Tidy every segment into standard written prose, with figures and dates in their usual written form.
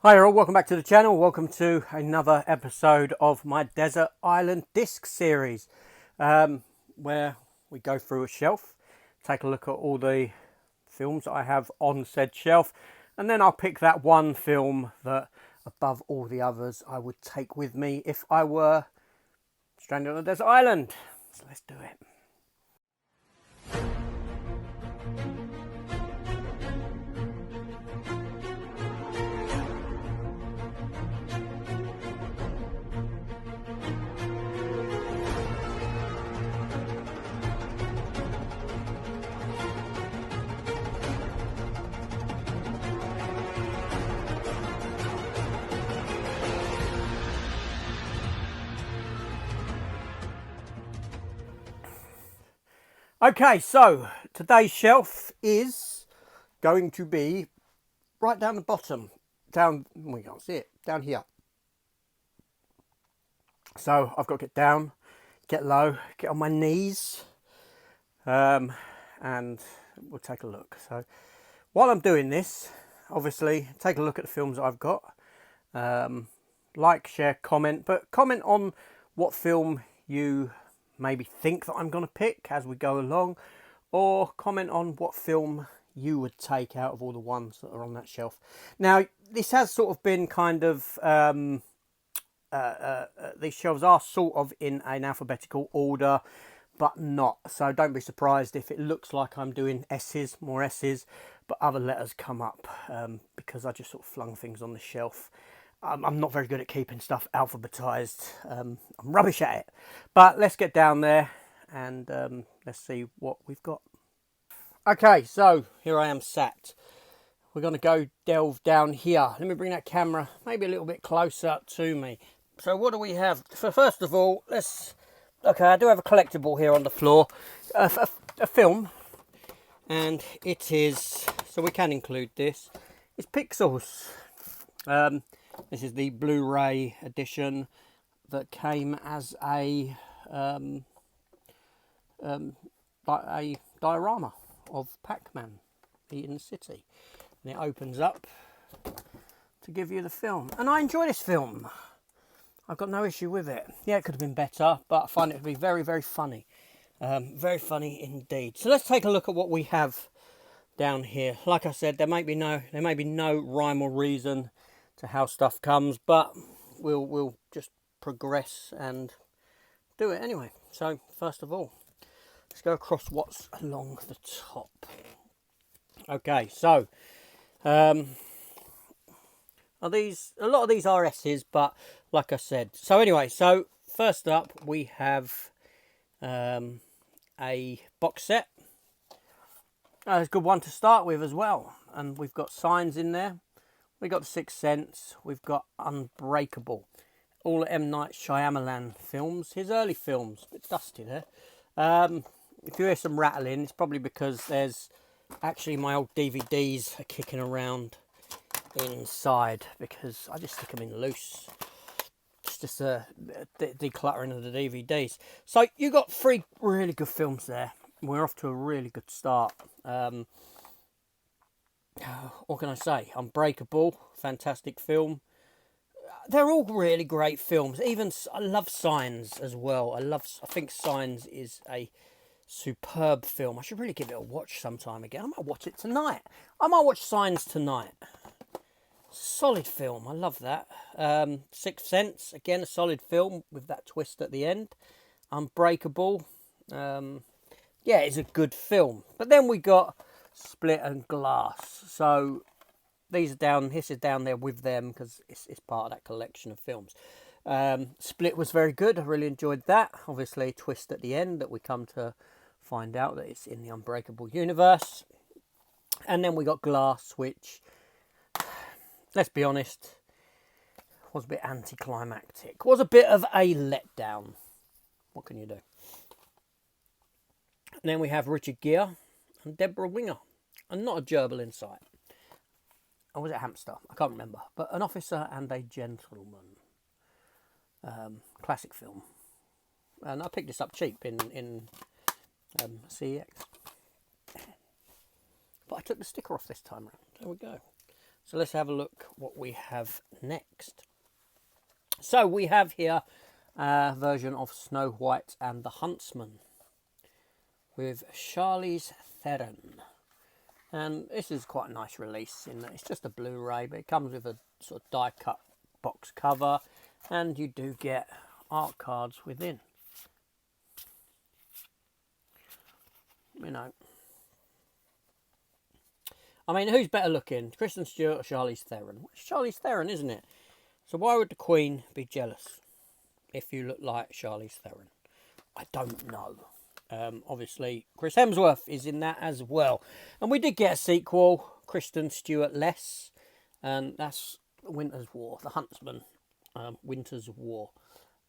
Hi all, welcome back to the channel. Welcome to another episode of my Desert Island Disc series, where we go through a shelf, take a look at all the films that I have on said shelf, and then I'll pick that one film that above all the others I would take with me if I were stranded on a desert island. So let's do it. Okay, so today's shelf is going to be right down the bottom, down, we can't see it, down here. So I've got to get down, get low, get on my knees, and we'll take a look. So while I'm doing this, obviously take a look at the films that I've got. Like, share, comment, but comment on what film you maybe think that I'm going to pick as we go along, or comment on what film you would take out of all the ones that are on that shelf. Now, this has sort of been kind of, these shelves are sort of in an alphabetical order, but not. So don't be surprised if it looks like I'm doing S's, more S's, but other letters come up because I just sort of flung things on the shelf. I'm not very good at keeping stuff alphabetized. I'm rubbish at it. But let's get down there and let's see what we've got. Okay, so here I am sat. We're going to go delve down here. Let me bring that camera maybe a little bit closer to me. So what do we have? So first of all, okay, I do have a collectible here on the floor. A film. And it is, so we can include this. It's Pixels. This is the Blu-ray edition that came as a like a diorama of Pac-Man eating the city, and it opens up to give you the film. And I enjoy this film. I've got no issue with it. Yeah, it could have been better, but I find it to be very, very funny. Very funny indeed. So let's take a look at what we have down here. Like I said, there may be no rhyme or reason to how stuff comes, but we'll just progress and do it anyway. So first of all, let's go across what's along the top. Okay, so a lot of these are S's, but like I said, so anyway, so first up we have a box set. It's a good one to start with as well, and we've got Signs in there. We've got The Sixth Sense, we've got Unbreakable, all M. Night Shyamalan films, his early films. A bit dusty there. If you hear some rattling, it's probably because there's actually my old DVDs are kicking around inside, because I just stick them in loose. It's just a decluttering of the DVDs. So you got 3 really good films there. We're off to a really good start. What can I say? Unbreakable, fantastic film. They're all really great films. Even I love Signs as well. I think Signs is a superb film. I should really give it a watch sometime again. I might watch it tonight. I might watch Signs tonight. Solid film. I love that. Sixth Sense, again a solid film with that twist at the end. Unbreakable. Yeah, it's a good film. But then we got Split and Glass. So this is down there with them because it's part of that collection of films. Split was very good. I really enjoyed that. Obviously a twist at the end that we come to find out that it's in the Unbreakable universe. And then we got Glass, which, let's be honest, was a bit anticlimactic. Was a bit of a letdown. What can you do? And then we have Richard Gere and Deborah Winger, and not a gerbil in sight. Or was it Hamster? I can't remember. But An Officer and a Gentleman. Classic film. And I picked this up cheap in CEX. But I took the sticker off this time around. There we go. So let's have a look what we have next. So we have here a version of Snow White and the Huntsman with Charlize Theron. And this is quite a nice release in that it's just a Blu-ray, but it comes with a sort of die-cut box cover, and you do get art cards within. You know, I mean, who's better looking, Kristen Stewart or Charlize Theron? It's Charlize Theron, isn't it? So why would the Queen be jealous if you look like Charlize Theron? I don't know. Obviously, Chris Hemsworth is in that as well. And we did get a sequel, Kristen Stewart Less, and that's Winter's War, The Huntsman, Winter's War.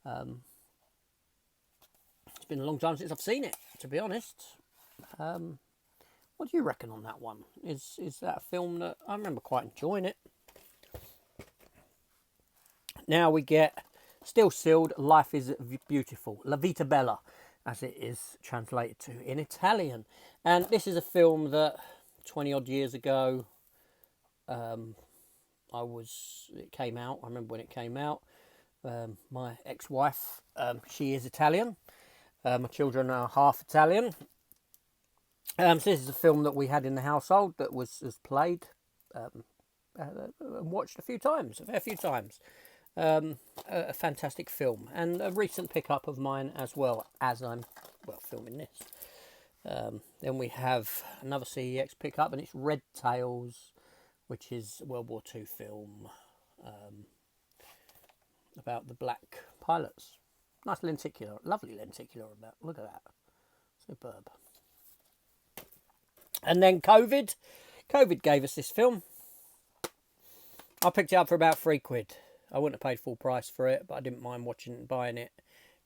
It's been a long time since I've seen it, to be honest. What do you reckon on that one? Is that a film that I remember quite enjoying it? Now we get still sealed, Life is Beautiful, La Vita Bella, as it is translated to in Italian. And this is a film that 20 odd years ago it came out. I remember when it came out. My ex-wife, she is Italian. My children are half Italian. So this is a film that we had in the household that was played and watched a fair few times. A fantastic film, and a recent pickup of mine as well, as I'm filming this. Then we have another CEX pickup, and it's Red Tails, which is a World War II film about the black pilots. Nice lenticular, lovely lenticular about. Look at that, superb. And then COVID gave us this film. I picked it up for about £3. I wouldn't have paid full price for it, but I didn't mind buying it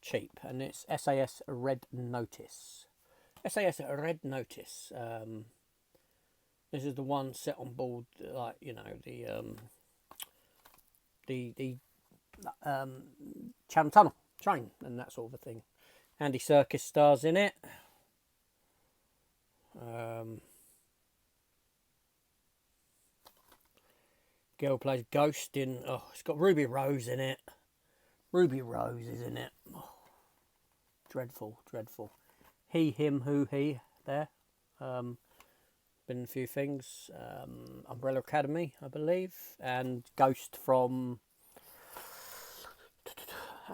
cheap. And it's SAS Red Notice. SAS Red Notice. This is the one set on board, like, you know, the Chatham Tunnel train and that sort of a thing. Andy Serkis stars in it. Girl plays Ghost in. Oh, it's got Ruby Rose in it. Ruby Rose is in it. Oh, dreadful, dreadful. He, him, who, he. There. Been in a few things. Umbrella Academy, I believe, and Ghost from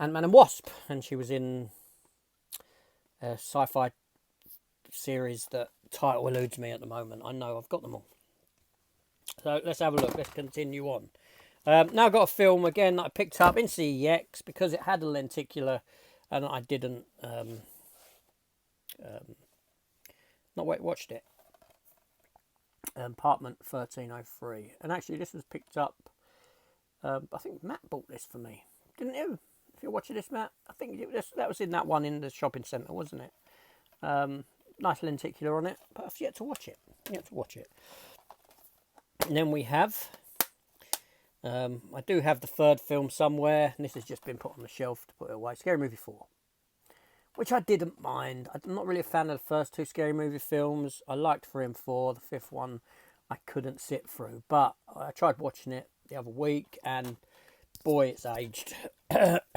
Ant-Man and Wasp, and she was in a sci-fi series that title eludes me at the moment. I know I've got them all. So let's have a look. Let's continue on. Now I've got a film again that I picked up in CEX because it had a lenticular, and I didn't watched it. Apartment 1303, and actually this was picked up. I think Matt bought this for me, didn't you? If you're watching this, Matt, I think that was in that one in the shopping centre, wasn't it? Nice lenticular on it, but I've yet to watch it. And then we have, I do have the third film somewhere, and this has just been put on the shelf to put it away. Scary Movie 4, which I didn't mind. I'm not really a fan of the first two Scary Movie films. I liked 3 and 4. The fifth one I couldn't sit through, but I tried watching it the other week, and boy, it's aged. Not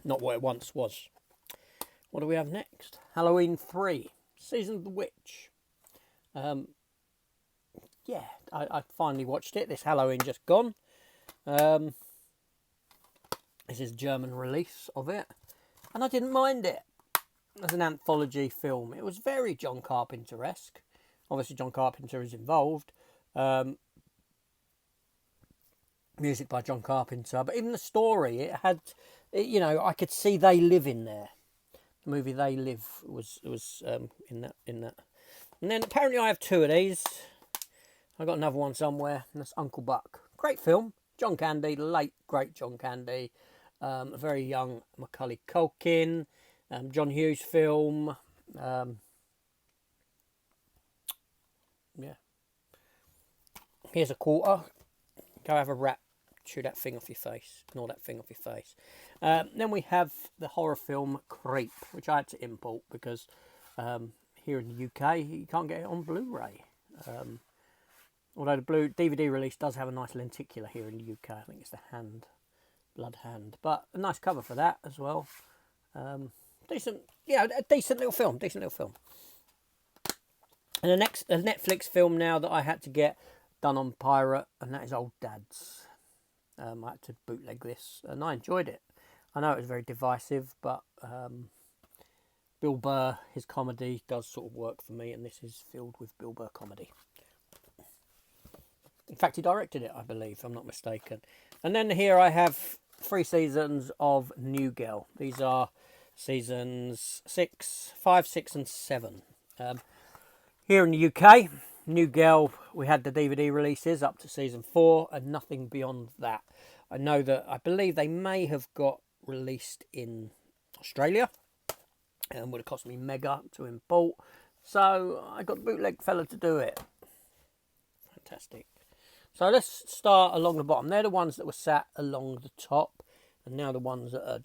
what it once was. What do we have next? Halloween 3, Season of the Witch. Yeah, I finally watched it. This Halloween just gone. This is a German release of it, and I didn't mind it. As an anthology film, it was very John Carpenter-esque. Obviously, John Carpenter is involved. Music by John Carpenter, but even the story, it had, you know, I could see They Live in there. The movie They Live was in that. And then apparently I have 2 of these. I got another one somewhere, and that's Uncle Buck. Great film. John Candy, the late great John Candy. A very young Macaulay Culkin. John Hughes film. Yeah. Here's a quarter. Go have a rat. Chew that thing off your face. Ignore that thing off your face. Then we have the horror film Creep, which I had to import because here in the UK you can't get it on Blu-ray. Although the blue DVD release does have a nice lenticular here in the UK. I think it's the hand, blood hand. But a nice cover for that as well. Decent, yeah, a decent little film. Decent little film. And the next, a Netflix film now that I had to get done on pirate, and that is Old Dads. I had to bootleg this, and I enjoyed it. I know it was very divisive, but Bill Burr, his comedy does sort of work for me, and this is filled with Bill Burr comedy. In fact, he directed it, I believe, if I'm not mistaken. And then here I have 3 seasons of New Girl. These are seasons 5, 6 and 7. Here in the UK, New Girl, we had the DVD releases up to season 4 and nothing beyond that. I believe they may have got released in Australia, and would have cost me mega to import. So I got the bootleg fella to do it. Fantastic. So let's start along the bottom. They're the ones that were sat along the top, and now the ones that are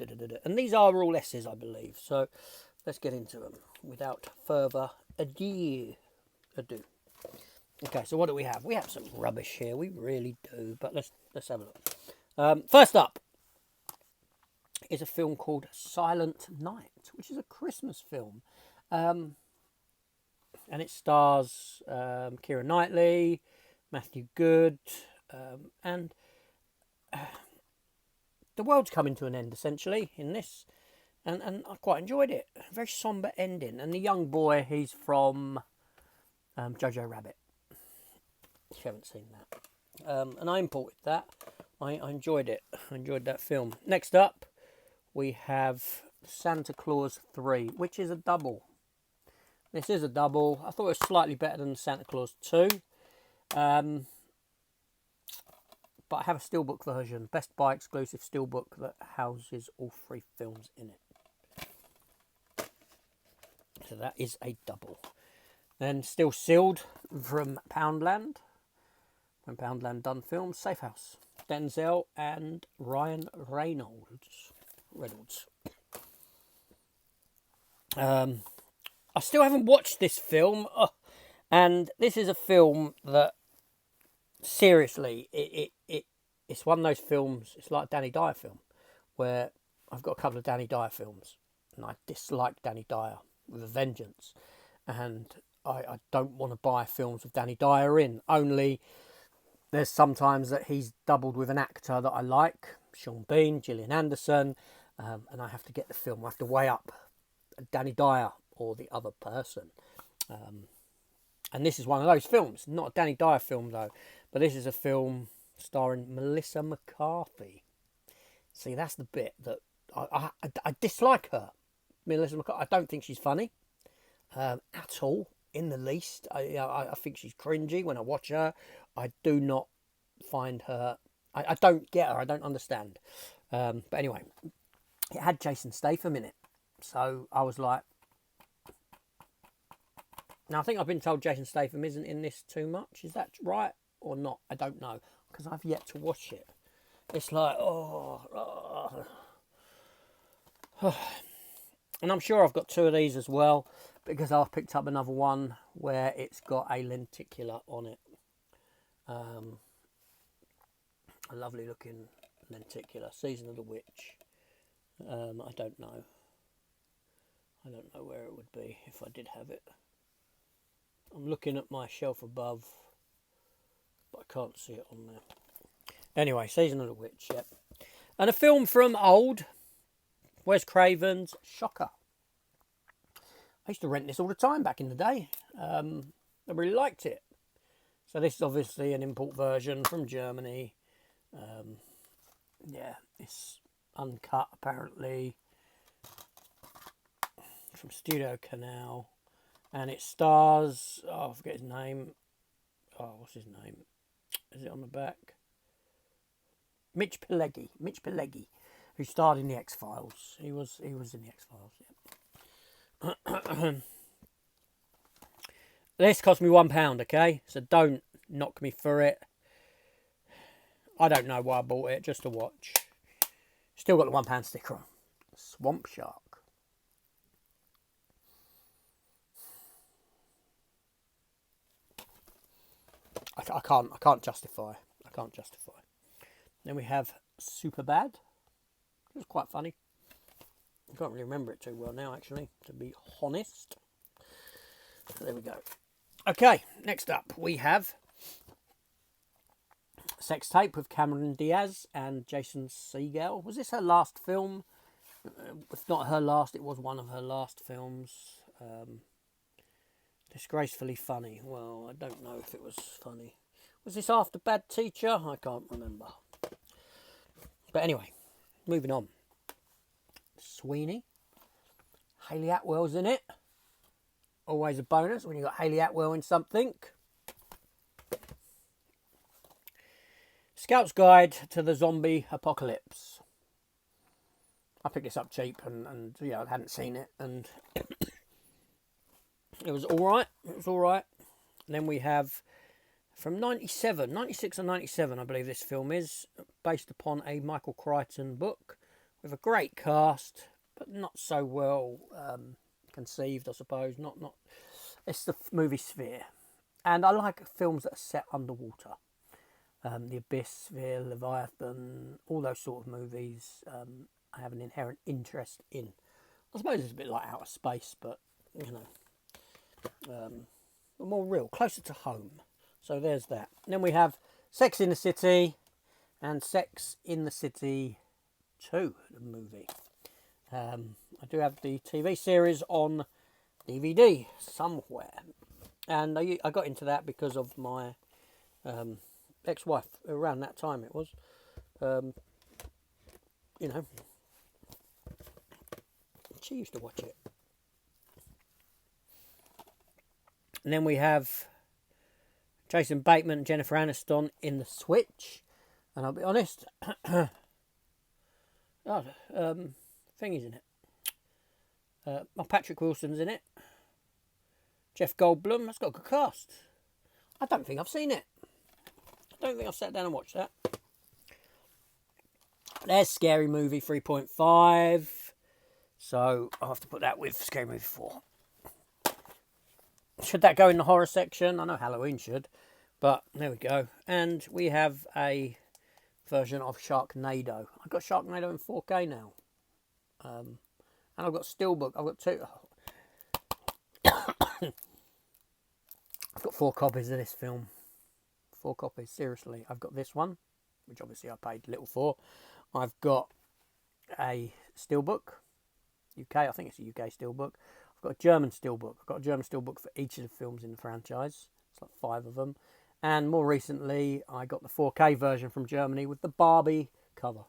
and these are all S's, I believe. So let's get into them without further ado. Okay, so what do we have? We have some rubbish here. We really do. But let's have a look. First up is a film called Silent Night, which is a Christmas film, and it stars Keira Knightley, Matthew Good, and the world's coming to an end essentially in this, and I quite enjoyed it. A very somber ending, and the young boy, he's from Jojo Rabbit. If you haven't seen that, and I imported that. I enjoyed it. I enjoyed that film. Next up, we have Santa Claus 3, which is a double. This is a double. I thought it was slightly better than Santa Claus 2. But I have a steelbook version, Best Buy exclusive steelbook that houses all 3 films in it. So that is a double. Then still sealed from Poundland. When Poundland done films, Safe House, Denzel and Ryan Reynolds. I still haven't watched this film, and this is a film that, seriously, it's one of those films. It's like a Danny Dyer film, where I've got a couple of Danny Dyer films, and I dislike Danny Dyer with a vengeance, and I don't want to buy films with Danny Dyer in. Only there's sometimes that he's doubled with an actor that I like, Sean Bean, Gillian Anderson, and I have to get the film. I have to weigh up Danny Dyer or the other person. And this is one of those films. Not a Danny Dyer film, though. But this is a film starring Melissa McCarthy. See, that's the bit that I dislike her. Melissa McCarthy. I don't think she's funny at all, in the least. I think she's cringy when I watch her. I do not find her... I don't get her. I don't understand. But anyway, it had Jason Statham in it. So I was like... Now, I think I've been told Jason Statham isn't in this too much. Is that right or not? I don't know, because I've yet to watch it. It's like, And I'm sure I've got 2 of these as well, because I've picked up another one where it's got a lenticular on it. A lovely looking lenticular. Season of the Witch. I don't know. I don't know where it would be if I did have it. I'm looking at my shelf above, but I can't see it on there. Anyway, Season of the Witch, yep. And a film from old, Wes Craven's Shocker. I used to rent this all the time back in the day. I really liked it. So this is obviously an import version from Germany. Yeah, it's uncut apparently from Studio Canal. And it stars, I forget his name. What's his name? Is it on the back? Mitch Pileggi, who starred in the X-Files. He was in the X-Files, yeah. This cost me £1, okay? So don't knock me for it. I don't know why I bought it, just to watch. Still got the £1 sticker on. Swamp Shark. I I can't justify. I can't justify. Then we have Superbad. It was quite funny. I can't really remember it too well now, actually, to be honest. There we go. Okay, next up we have Sex Tape with Cameron Diaz and Jason Segel. Was this her last film? If not her last, it was one of her last films. Disgracefully funny. Well, I don't know if it was funny. Was this after Bad Teacher? I can't remember. But anyway, moving on. Sweeney. Hayley Atwell's in it. Always a bonus when you've got Hayley Atwell in something. Scout's Guide to the Zombie Apocalypse. I picked this up cheap and yeah, I hadn't seen it, and it was alright. It was alright. Then we have from 96 or 97, I believe this film is, based upon a Michael Crichton book with a great cast, but not so well conceived, I suppose. Not. It's the movie Sphere, and I like films that are set underwater. The Abyss, Sphere, Leviathan, all those sort of movies. I have an inherent interest in. I suppose it's a bit like Outer Space, but you know, more real, closer to home. So there's that. And then we have Sex in the City and Sex in the City 2, the movie. I do have the TV series on DVD somewhere, and I got into that because of my ex-wife. Around that time it was, you know, she used to watch it. And then we have Jason Bateman and Jennifer Aniston in The Switch, and I'll be honest, thingy's in it. Patrick Wilson's in it. Jeff Goldblum. That's got a good cast. I don't think I've seen it. I don't think I've sat down and watched that. There's Scary Movie 3.5. So I'll have to put that with Scary Movie 4. Should that go in the horror section? I know Halloween should. But there we go. And we have a version of Sharknado. I've got Sharknado in 4K now. And I've got Steelbook. I've got two. I've got 4 copies of this film. 4 copies, seriously. I've got this one, which obviously I paid little for. I've got a Steelbook, UK. I think it's a UK Steelbook. I've got a German Steelbook. I've got a German Steelbook for each of the films in the franchise. It's like 5 of them. And more recently, I got the 4K version from Germany with the Barbie cover.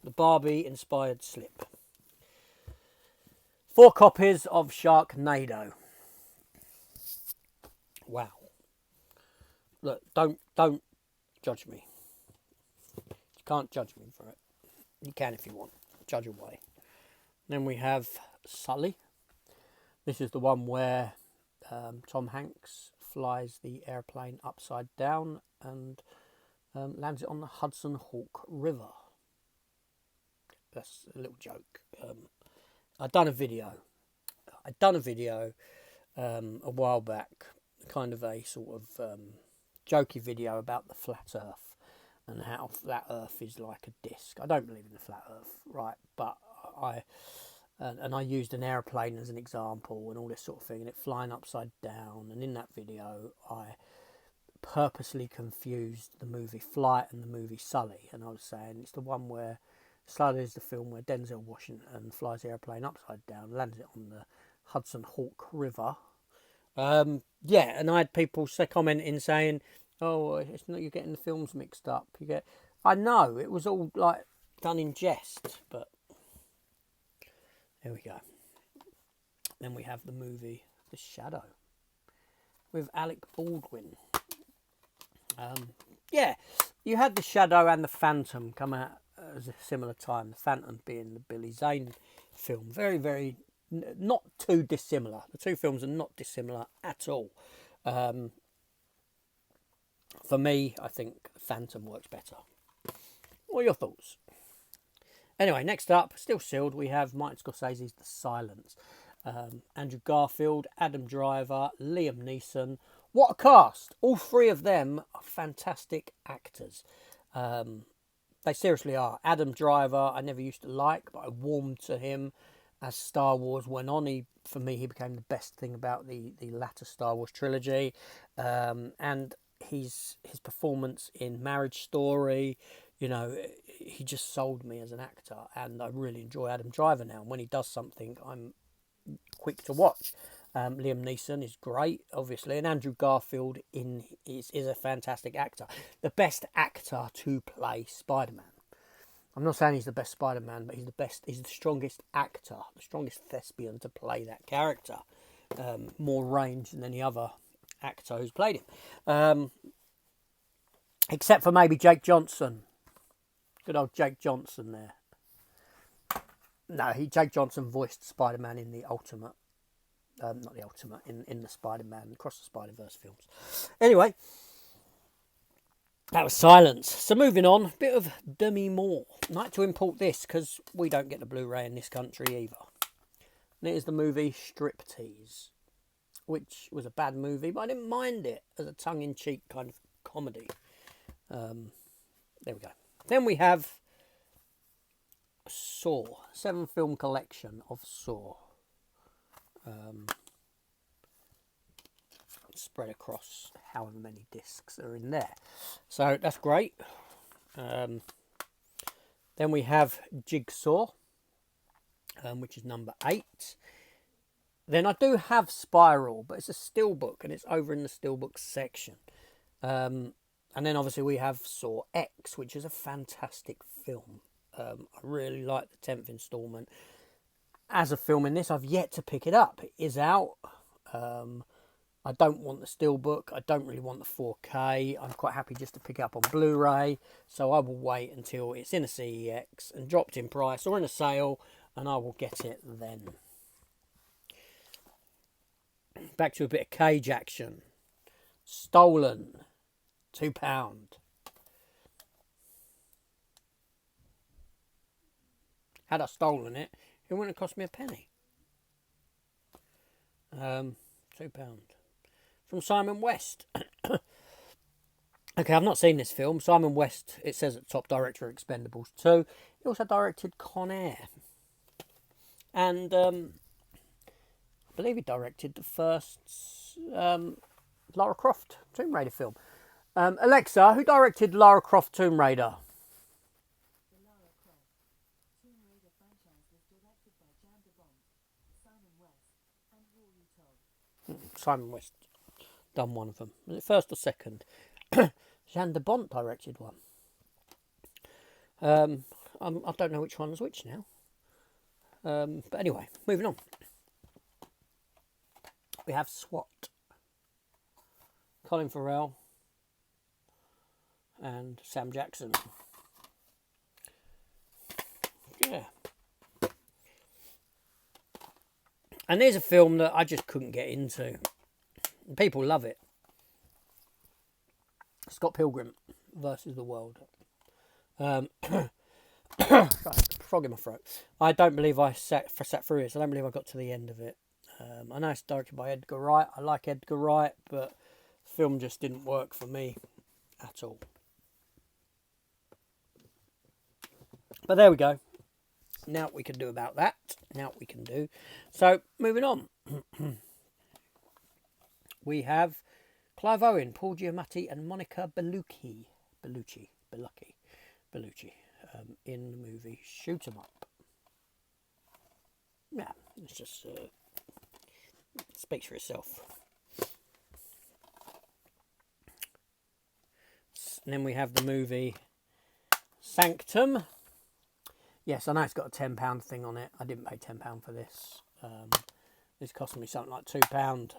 The Barbie-inspired slip. 4 copies of Sharknado. Wow. Look, don't judge me. You can't judge me for it. You can if you want. Judge away. Then we have Sully. This is the one where Tom Hanks flies the airplane upside down and lands it on the Hudson Hawk River. That's a little joke. I'd done a video a while back, kind of a sort of jokey video about the flat Earth and how flat Earth is like a disc. I don't believe in the flat Earth, right? But I used an airplane as an example and all this sort of thing, and it flying upside down. And in that video, I purposely confused the movie Flight and the movie Sully, and I was saying it's the one where Sully is the film where Denzel Washington flies the airplane upside down, lands it on the Hudson Hawk River. Yeah, and I had people commenting saying, "Oh, it's not, you're getting the films mixed up." I know it was all like done in jest, but there we go. Then we have the movie The Shadow with Alec Baldwin. Yeah, you had The Shadow and The Phantom come out at a similar time. The Phantom being the Billy Zane film, very, very not too dissimilar. The two films are not dissimilar at all. For me, I think Phantom works better. What are your thoughts? Anyway, next up, still sealed, we have Martin Scorsese's The Silence. Andrew Garfield, Adam Driver, Liam Neeson, What a cast! All three of them are fantastic actors. They seriously are. Adam Driver, I never used to like, but I warmed to him as Star Wars went on. For me, he became the best thing about the latter Star Wars trilogy. And his performance in Marriage Story, you know, he just sold me as an actor. And I really enjoy Adam Driver now. And when he does something, I'm quick to watch. Liam Neeson is great, obviously, and Andrew Garfield is a fantastic actor. The best actor to play Spider-Man. I'm not saying he's the best Spider-Man, but he's the best. He's the strongest actor, the strongest thespian to play that character. More range than any other actor who's played him, except for maybe Jake Johnson. Good old Jake Johnson there. No, Jake Johnson voiced Spider-Man in the Ultimate. Not the Ultimate, in the Spider-Man, Across the Spider-Verse films. Anyway, that was Silence. So moving on, a bit of Demi Moore. I'd like to import this because we don't get the Blu-ray in this country either. And it is the movie Striptease, which was a bad movie, but I didn't mind it as a tongue-in-cheek kind of comedy. There we go. Then we have Saw, 7-film collection of Saw. Spread across however many discs are in there, so that's great. Then we have Jigsaw, which is number 8. Then I do have Spiral, but it's a steelbook and it's over in the steelbook section. And then obviously we have Saw X, which is a fantastic film. I really like the 10th installment. As a film in this, I've yet to pick it up. It is out. I don't want the steelbook. I don't really want the 4K. I'm quite happy just to pick it up on Blu-ray. So I will wait until it's in a CEX and dropped in price or in a sale, and I will get it then. Back to a bit of Cage action. Stolen, £2. Had I stolen it, it wouldn't have cost me a penny. £2. From Simon West. Okay, I've not seen this film. Simon West, it says at the top, director of Expendables 2. He also directed Con Air. And I believe he directed the first Lara Croft Tomb Raider film. Alexa, who directed Lara Croft Tomb Raider? Simon West done one of them. Was it first or second? Jean de Bont directed one. I don't know which one's which now. But anyway, moving on. We have SWAT. Colin Farrell and Sam Jackson. Yeah. And there's a film that I just couldn't get into. People love it. Scott Pilgrim versus the World. Sorry, frog in my throat. I don't believe I sat through it. So I don't believe I got to the end of it. I know it's directed by Edgar Wright. I like Edgar Wright, but the film just didn't work for me at all. But there we go. Now what we can do about that. Now what we can do. So, moving on. We have Clive Owen, Paul Giamatti and Monica Bellucci in the movie Shoot 'em Up. Yeah, it's just speaks for itself. And then we have the movie Sanctum. Yes, I know it's got a £10 thing on it. I didn't pay £10 for this. This cost me something like £2,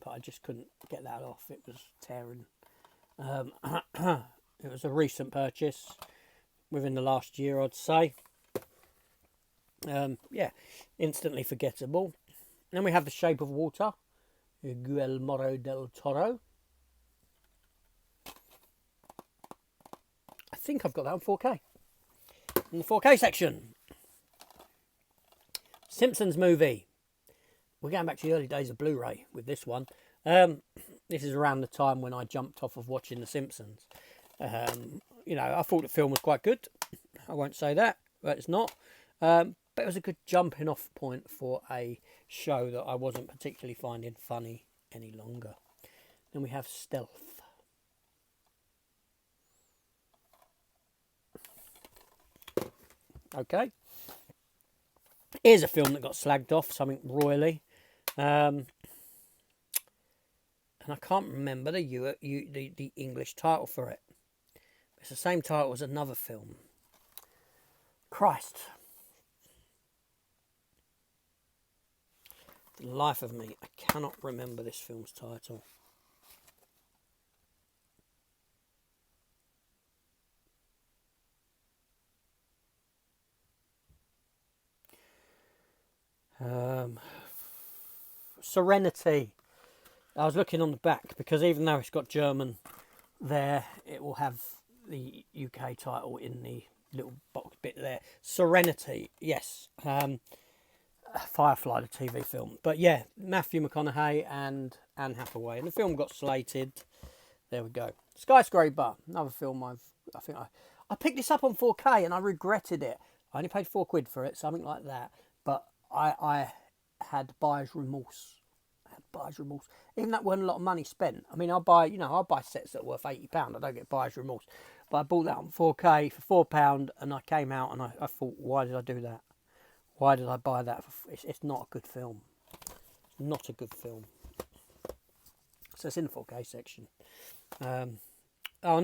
but I just couldn't get that off. It was tearing. It was a recent purchase within the last year, I'd say. Yeah, instantly forgettable. Then we have The Shape of Water, Guillermo del Toro. I think I've got that on 4K. In the 4K section. Simpsons movie. We're going back to the early days of Blu-ray with this one. This this is around the time when I jumped off of watching The Simpsons. You know, I thought the film was quite good. I won't say that, but it's not. But it was a good jumping off point for a show that I wasn't particularly finding funny any longer. Then we have Stealth. Okay. Here's a film that got slagged off, something royally. And I can't remember the English title for it. It's the same title as another film. Christ. For the life of me, I cannot remember this film's title. Serenity. I was looking on the back because even though it's got German there, it will have the UK title in the little box bit there. Serenity, yes. Firefly, the TV film. But yeah, Matthew McConaughey and Anne Hathaway. And the film got slated. There we go. Skyscraper, another film I picked this up on 4K and I regretted it. I only paid £4 for it, something like that. But I had buyer's remorse. Even that wasn't a lot of money spent. I mean, I'll buy sets that are worth £80. I don't get buyer's remorse. But I bought that on 4K for £4 and I came out and I thought, why did I do that? Why did I buy that? It's not a good film. It's not a good film. So it's in the 4K section. And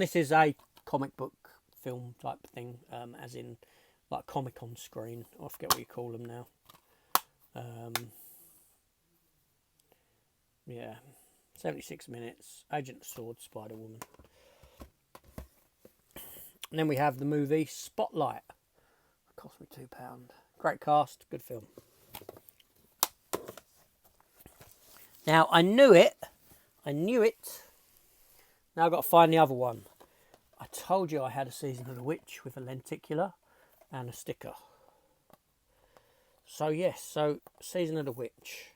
this is a comic book film type thing, as in like comic on screen. I forget what you call them now. Yeah, 76 minutes. Agent of Sword, Spider-Woman. And then we have the movie Spotlight. It cost me £2. Great cast, good film. Now, I knew it. Now I've got to find the other one. I told you I had a Season of the Witch with a lenticular and a sticker. So yes, Season of the Witch.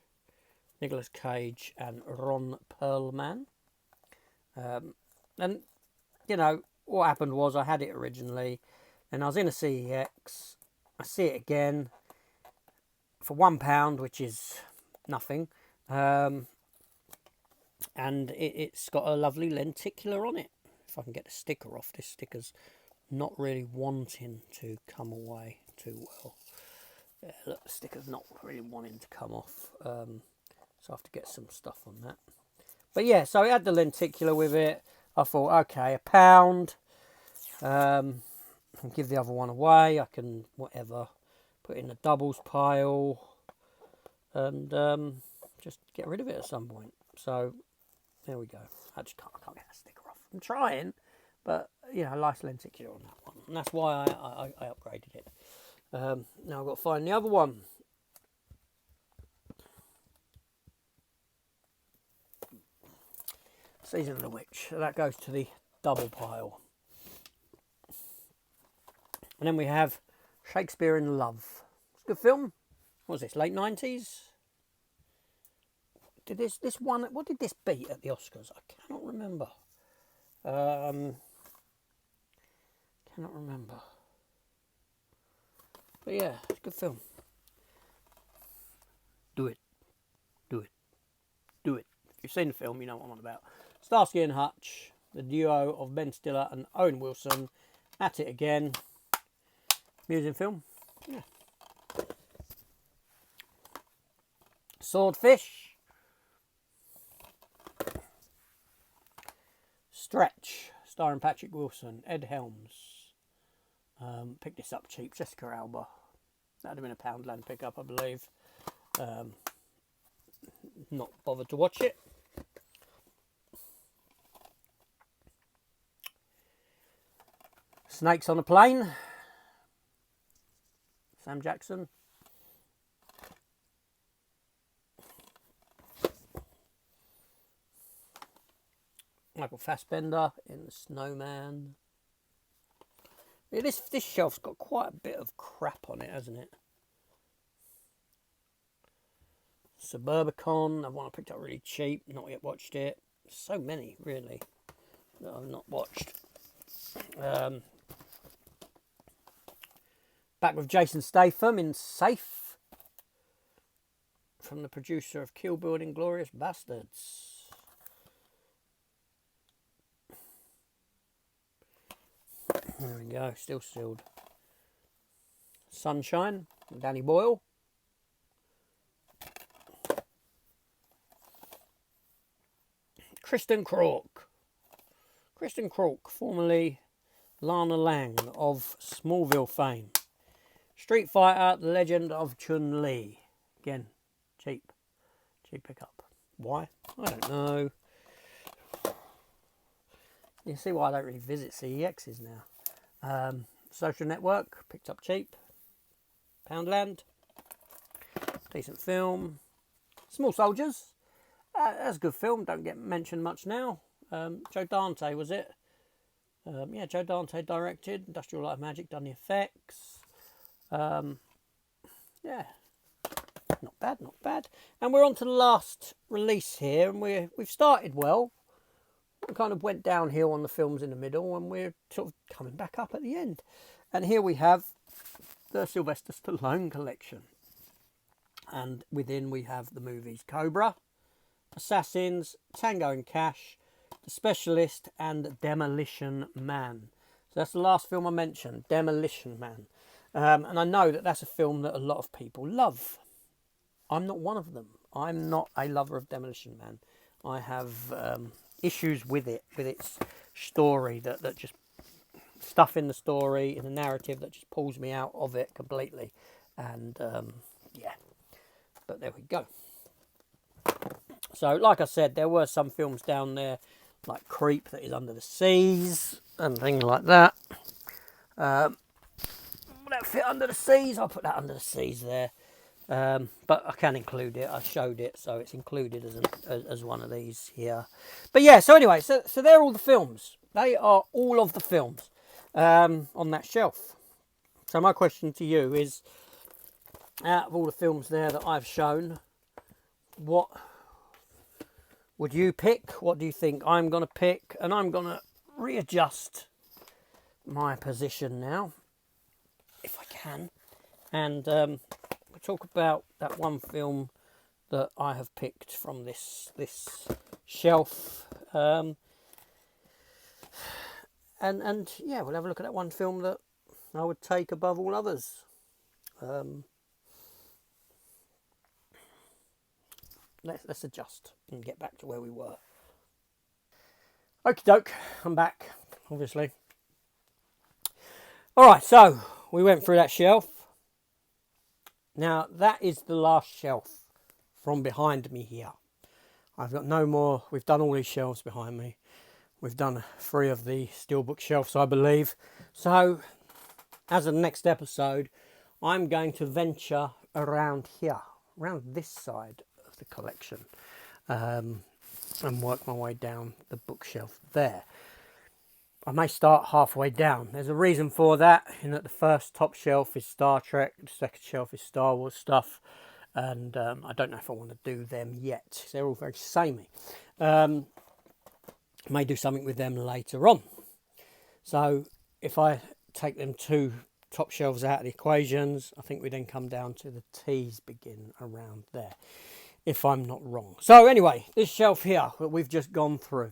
Nicolas Cage and Ron Perlman. And, you know, what happened was I had it originally and I was in a CEX. I see it again for £1, which is nothing. And it's got a lovely lenticular on it. If I can get the sticker off, this sticker's not really wanting to come away too well. Yeah, look, the sticker's not really wanting to come off. So I have to get some stuff on that. But yeah, so it had the lenticular with it. I thought, okay, £1. I'll give the other one away. I can, whatever, put it in the doubles pile. And just get rid of it at some point. So, there we go. I can't get that sticker off. I'm trying, but, you know, nice lenticular on that one. And that's why I upgraded it. Now I've got to find the other one. Season of the Witch. So that goes to the double pile. And then we have Shakespeare in Love. It's a good film. What was this, late 90s? Did this one, what did this beat at the Oscars? I cannot remember. Cannot remember. But yeah, it's a good film. Do it. If you've seen the film, you know what I'm on about. Starsky and Hutch, the duo of Ben Stiller and Owen Wilson, at it again. Amusing film. Yeah. Swordfish. Stretch, starring Patrick Wilson, Ed Helms. Picked this up cheap, Jessica Alba. That'd have been a Poundland pickup, I believe. Not bothered to watch it. Snakes on a Plane. Sam Jackson. Michael Fassbender in The Snowman. Yeah, this shelf's got quite a bit of crap on it, hasn't it? Suburbicon, I picked up really cheap, not yet watched it. So many, really, that I've not watched. Back with Jason Statham in Safe, from the producer of Kill Bill and Inglourious Bastards. There we go, still sealed. Sunshine, Danny Boyle. Kristen Kruk, formerly Lana Lang of Smallville fame. Street Fighter, The Legend of Chun-Li. Again, cheap pickup. Why? I don't know. You see why I don't really visit CEXs now. Social Network, picked up cheap. Poundland, decent film. Small Soldiers, that's a good film, don't get mentioned much now. Joe Dante, was it? Yeah, Joe Dante directed. Industrial Light of Magic done the effects. Yeah, not bad. And we're on to the last release here, and we've started well. We kind of went downhill on the films in the middle, and we're sort of coming back up at the end. And here we have the Sylvester Stallone collection. And within we have the movies Cobra, Assassins, Tango and Cash, The Specialist, and Demolition Man. So that's the last film I mentioned, Demolition Man. And I know that that's a film that a lot of people love. I'm not one of them. I'm not a lover of Demolition Man. I have issues with it, with its story, that just stuff in the story, in the narrative, that just pulls me out of it completely. And yeah, but there we go. So, like I said, there were some films down there, like Creep, that is Under the Seas, and things like that. Would that fit Under the Seas? I'll put that Under the Seas there. But I can include it. I showed it, so it's included as one of these here. But yeah, so anyway, so they're all the films. They are all of the films on that shelf. So my question to you is, out of all the films there that I've shown, what would you pick? What do you think I'm going to pick? And I'm going to readjust my position now, if I can. And we'll talk about that one film that I have picked from this shelf. And yeah, we'll have a look at that one film that I would take above all others. Let's adjust and get back to where we were. Okie doke, I'm back, obviously. Alright, so we went through that shelf. Now, that is the last shelf from behind me here. I've got no more. We've done all these shelves behind me. We've done 3 of the steelbook shelves, I believe. So, as of the next episode, I'm going to venture around here, around this side of the collection, and work my way down the bookshelf there. I may start halfway down. There's a reason for that, in that the first top shelf is Star Trek, the second shelf is Star Wars stuff, and I don't know if I want to do them yet. They're all very samey. May do something with them later on. So if I take them 2 top shelves out of the equations, I think we then come down to the T's begin around there, if I'm not wrong. So anyway, this shelf here that we've just gone through,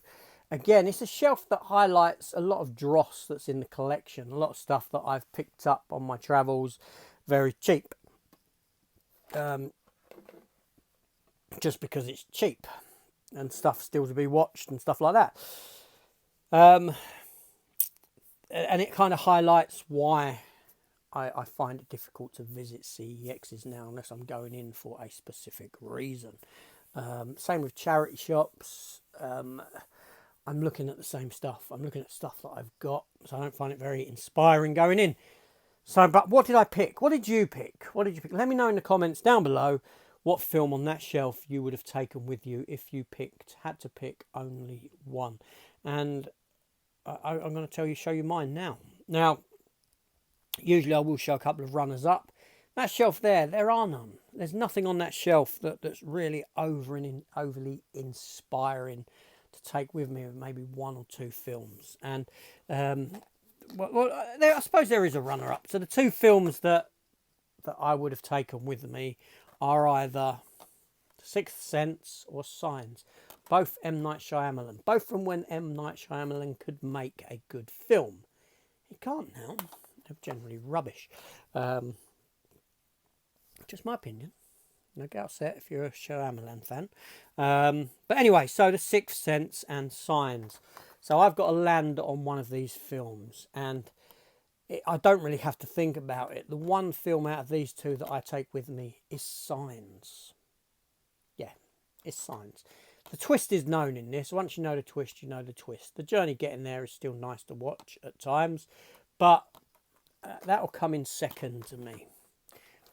again, it's a shelf that highlights a lot of dross that's in the collection, a lot of stuff that I've picked up on my travels very cheap, just because it's cheap and stuff still to be watched and stuff like that. And it kind of highlights why I find it difficult to visit CEXs now unless I'm going in for a specific reason. Same with charity shops. I'm looking at the same stuff. I'm looking at stuff that I've got, so I don't find it very inspiring going in. So, but what did I pick? What did you pick? What did you pick? Let me know in the comments down below what film on that shelf you would have taken with you if you had to pick only one. And I'm going to show you mine now. Now, usually I will show a couple of runners up. That shelf there are none. There's nothing on that shelf that's really overly inspiring to take with me maybe 1 or 2 films. And I suppose there is a runner-up. So the 2 films that I would have taken with me are either Sixth Sense or Signs. Both M. Night Shyamalan. Both from when M. Night Shyamalan could make a good film. He can't now. They're generally rubbish. Just my opinion. No get upset if you're a Shyamalan fan. But anyway, so The Sixth Sense and Signs. So I've got to land on one of these films. And I don't really have to think about it. The one film out of these 2 that I take with me is Signs. Yeah, it's Signs. The twist is known in this. Once you know the twist, you know the twist. The journey getting there is still nice to watch at times. But that'll come in second to me.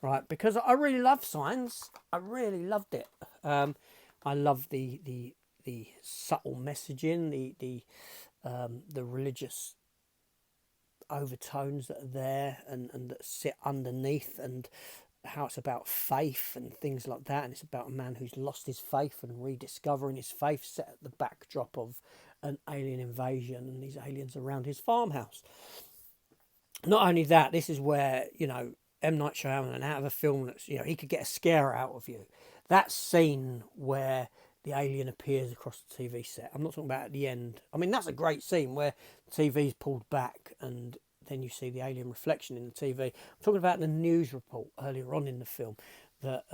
Right, because I really love Signs. I really loved it. I love the subtle messaging, the religious overtones that are there and that sit underneath, and how it's about faith and things like that. And it's about a man who's lost his faith and rediscovering his faith, set at the backdrop of an alien invasion and these aliens around his farmhouse. Not only that, this is where, M. Night Shyamalan, out of a film that's, he could get a scare out of you. That scene where the alien appears across the TV set. I'm not talking about at the end. I mean, that's a great scene where the TV's pulled back and then you see the alien reflection in the TV. I'm talking about the news report earlier on in the film that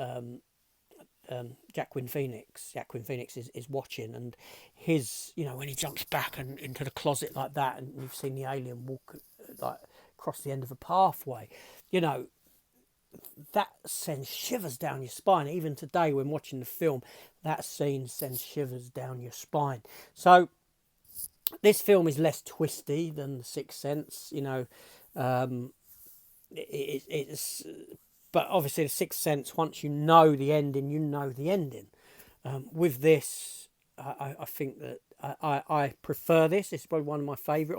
Joaquin Phoenix is watching, and his, when he jumps back and into the closet like that, and you've seen the alien walk like across the end of a pathway, that sends shivers down your spine. Even today when watching the film, that scene sends shivers down your spine. So this film is less twisty than The Sixth Sense, it's but obviously The Sixth Sense, once you know the ending, you know the ending. With this, I think that I prefer this. It's probably one of my favourite,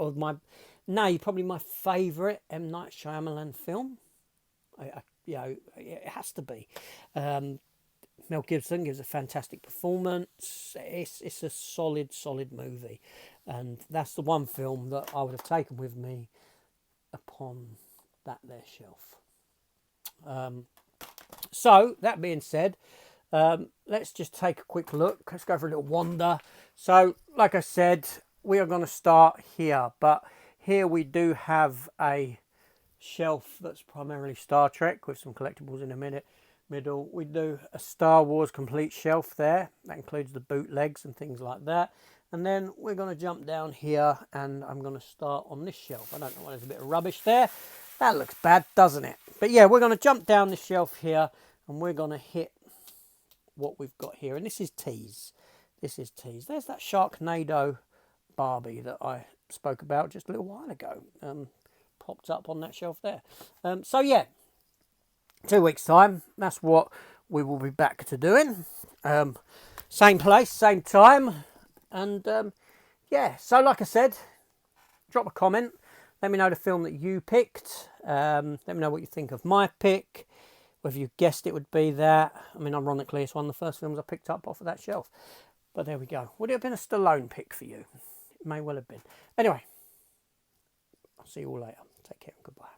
probably my favourite M. Night Shyamalan film. It has to be. Mel Gibson gives a fantastic performance. It's a solid movie, and that's the one film that I would have taken with me upon that there shelf. So that being said, let's just take a quick look. Let's go for a little wander. So, like I said, we are going to start here, but here we do have a shelf that's primarily Star Trek with some collectibles in a middle. We do a Star Wars complete shelf there. That includes the bootlegs and things like that. And then we're going to jump down here, and I'm going to start on this shelf. I don't know why there's a bit of rubbish there. That looks bad, doesn't it? But yeah, we're going to jump down this shelf here, and we're going to hit what we've got here. And this is tease. This is tease. There's that Sharknado Barbie that I spoke about just a little while ago. Popped up on that shelf there. So yeah, 2 weeks time, that's what we will be back to doing. Same place, same time. And yeah, so like I said, drop a comment. Let me know the film that you picked. Let me know what you think of my pick. Whether you guessed it would be that. I mean, ironically, it's one of the first films I picked up off of that shelf. But there we go. Would it have been a Stallone pick for you? It may well have been. Anyway, I'll see you all later. Take care and goodbye.